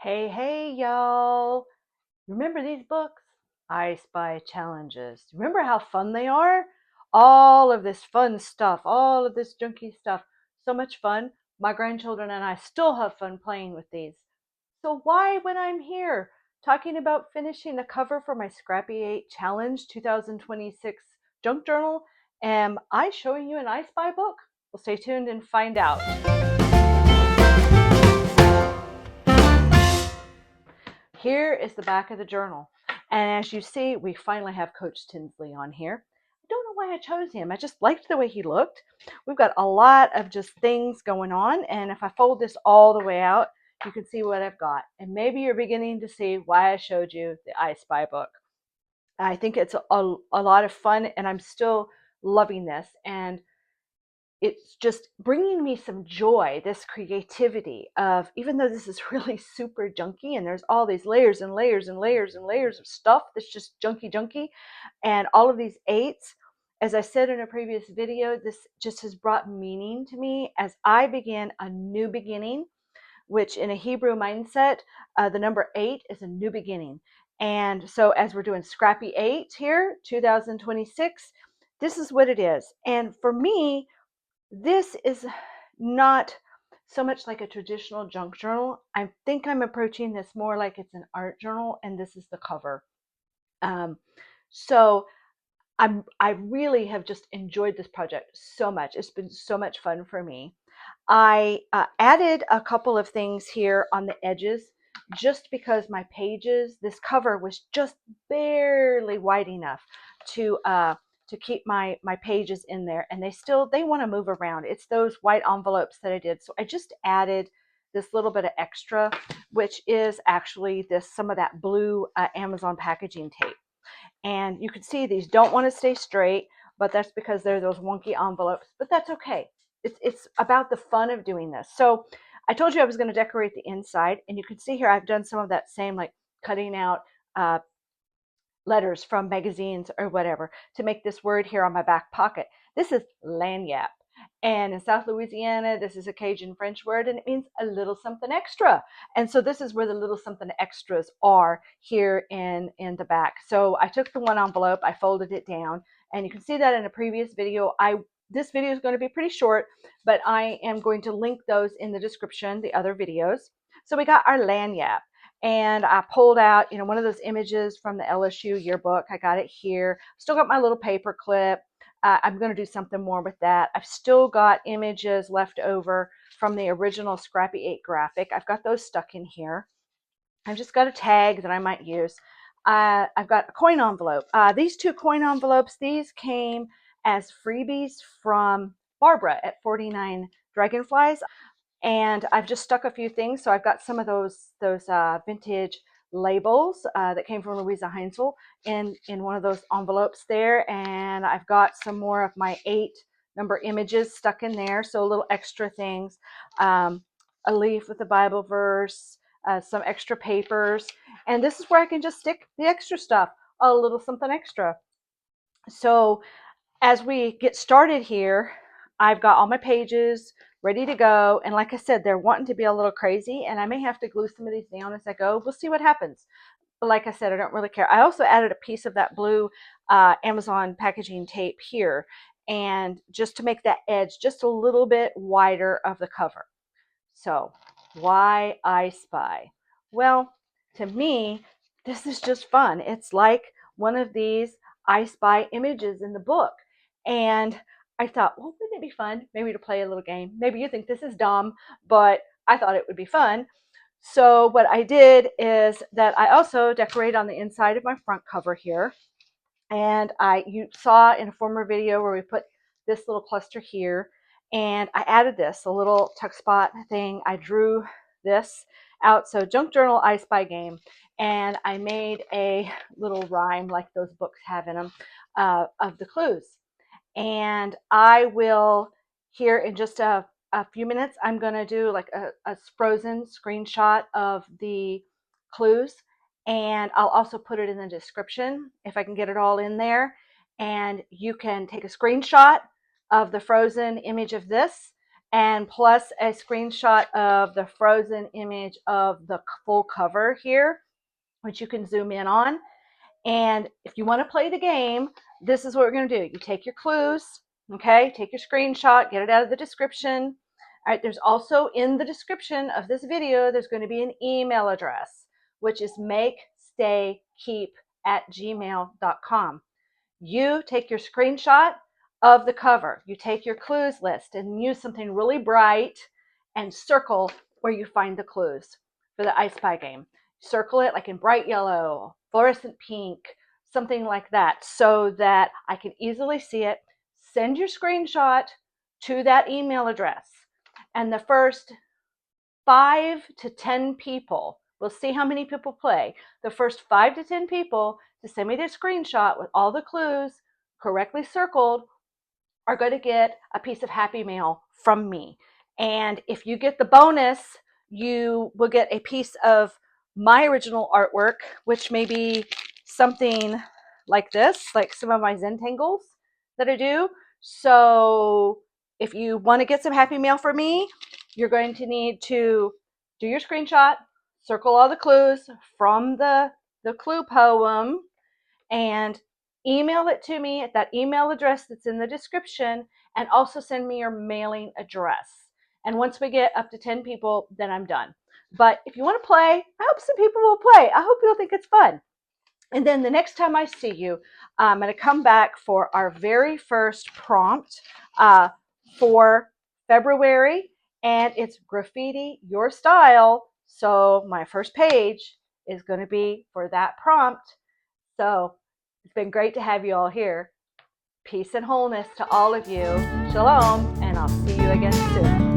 Hey, hey, y'all. Remember these books? I Spy Challenges. Remember how fun they are? All of this fun stuff, all of this junky stuff. So much fun. My grandchildren and I still have fun playing with these. So, why, when I'm here talking about finishing the cover for my Scrappy 8 Challenge 2026 junk journal, am I showing you an I Spy book? Well, stay tuned and find out. Here is the back of the journal. And as you see, we finally have Coach Tinsley on here. I don't know why I chose him. I just liked the way he looked. We've got a lot of just things going on. And if I fold this all the way out, you can see what I've got. And maybe you're beginning to see why I showed you the I Spy book. I think it's a lot of fun, and I'm still loving this. And it's just bringing me some joy, this creativity of, even though this is really super junky and there's all these layers and layers and layers and layers of stuff that's just junky, and all of these eights, as I said in a previous video, this just has brought meaning to me as I begin a new beginning, which in a Hebrew mindset, the number 8 is a new beginning. And so as we're doing Scrappy 8 here, 2026, this is what it is. And for me, this is not so much like a traditional junk journal. I think I'm approaching this more like it's an art journal, and this is the cover. Um, so I really have just enjoyed this project so much. It's been so much fun for me. I added a couple of things here on the edges just because my pages, this cover was just barely wide enough to keep my pages in there, and they want to move around. It's those white envelopes that I did. So I just added this little bit of extra, which is actually some of that blue Amazon packaging tape. And you can see these don't want to stay straight, but that's because they're those wonky envelopes, but that's okay. It's about the fun of doing this. So I told you I was going to decorate the inside, and you can see here I've done some of that same, like cutting out uh, letters from magazines or whatever to make this word here on my back pocket. This is Lagniappe. And in South Louisiana, this is a Cajun French word, and it means a little something extra. And so this is where the little something extras are here in the back. So I took the one envelope, I folded it down, and you can see that in a previous video. This video is going to be pretty short, but I am going to link those in the description, the other videos. So we got our Lagniappe. And I pulled out, one of those images from the LSU yearbook. I got it here. Still got my little paper clip. I'm going to do something more with that. I've still got images left over from the original Scrappy 8 graphic. I've got those stuck in here. I've just got a tag that I might use. I've got a coin envelope. These two coin envelopes, these came as freebies from Barbara at 49 Dragonflies. And I've just stuck a few things. So I've got some of those vintage labels that came from Louisa Heinzel in one of those envelopes there. And I've got some more of my 8 number images stuck in there. So little extra things, a leaf with a Bible verse, some extra papers. And this is where I can just stick the extra stuff, a little something extra. So as we get started here, I've got all my pages ready to go. And like I said, they're wanting to be a little crazy, and I may have to glue some of these down as I go. We'll see what happens. But like I said, I don't really care. I also added a piece of that blue Amazon packaging tape here, and just to make that edge just a little bit wider of the cover. So why I Spy? Well, to me, this is just fun. It's like one of these I Spy images in the book. And I thought, well, wouldn't it be fun maybe to play a little game? Maybe you think this is dumb, but I thought it would be fun. So what I did is that I also decorate on the inside of my front cover here. And you saw in a former video where we put this little cluster here, and I added this, a little tuck spot thing. I drew this out. So junk journal I Spy game. And I made a little rhyme like those books have in them of the clues. And I will, here in just a few minutes, I'm going to do like a frozen screenshot of the clues. And I'll also put it in the description if I can get it all in there. And you can take a screenshot of the frozen image of this, and plus a screenshot of the frozen image of the full cover here, which you can zoom in on. And if you want to play the game, this is what we're going to do. You take your clues, okay? Take your screenshot, get it out of the description. All right, there's also in the description of this video, there's going to be an email address, which is makestaykeep@gmail.com. You take your screenshot of the cover. You take your clues list and use something really bright and circle where you find the clues for the I Spy game. Circle it like in bright yellow, fluorescent pink, something like that, so that I can easily see it. Send your screenshot to that email address. And the first 5 to 10 people, we'll see how many people play. The first 5 to 10 people to send me their screenshot with all the clues correctly circled are going to get a piece of happy mail from me. And if you get the bonus, you will get a piece of my original artwork, which may be something like this, like some of my Zentangles that I do. So if you want to get some happy mail from me, you're going to need to do your screenshot, circle all the clues from the clue poem, and email it to me at that email address that's in the description, and also send me your mailing address. And once we get up to 10 people, then I'm done. But if you want to play, I hope some people will play. I hope you'll think it's fun. And then the next time I see you, I'm going to come back for our very first prompt for February, and it's graffiti your style. So my first page is going to be for that prompt. So it's been great to have you all here. Peace and wholeness to all of you. Shalom, and I'll see you again soon.